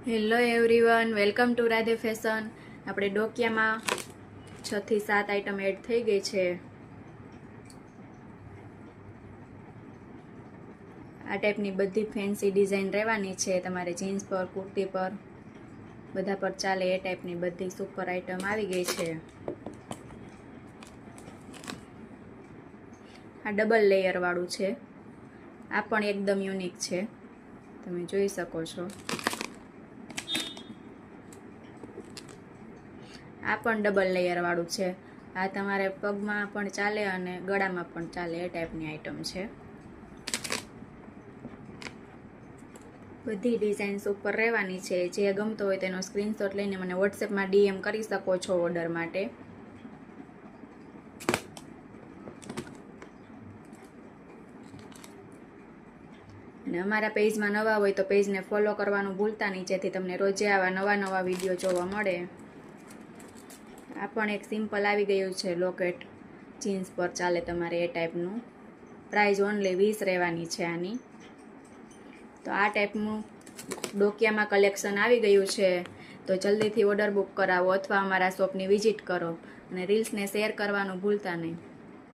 Hello everyone, welcome to Radhe fashion. આપણે ડોકિયામાં 6 થી 7 item add થઈ ગઈ છે. આ ટાઈપની બધી ફેન્સી ડિઝાઇન રહેવાની છે. તમારે જીન્સ પર, કુર્તી પર બધા પર ચાલે એ ટાઈપની બધી સુપર આઈટમ આવી ગઈ છે. આ ડબલ લેયર વાળું છે. આ પણ એકદમ યુનિક છે, તમે જોઈ શકો છો. આ પણ ડબલ લેયર વાળું છે. આ તમારે પગમાં પણ ચાલે અને ગળામાં પણ ચાલે એ ટાઈપની આઈટમ છે. બધી ડિઝાઇન્સ ઉપર રહેવાની છે. જે ગમતો હોય તેનો સ્ક્રીનશોટ લઈને મને વોટ્સએપમાં DM કરી શકો છો ઓર્ડર માટે. અને અમારા પેજમાં નવા હોય તો પેજને ફોલો કરવાનું ભૂલતા નહીં, જેથી તમને રોજે આવા નવા વિડીયો જોવા મળે. આ પણ એક સિમ્પલ આવી ગયું છે લોકેટ, જીન્સ પર ચાલે તમારે એ ટાઈપનું. પ્રાઇસ ઓનલી 20 રહેવાની છે આની. તો આ ટાઈપનું ડોકિયામાં કલેક્શન આવી ગયું છે. તો જલ્દીથી ઓર્ડર બુક કરાવો અથવા અમારા શોપની વિઝિટ કરો અને રીલ્સને શેર કરવાનું ભૂલતા નહીં.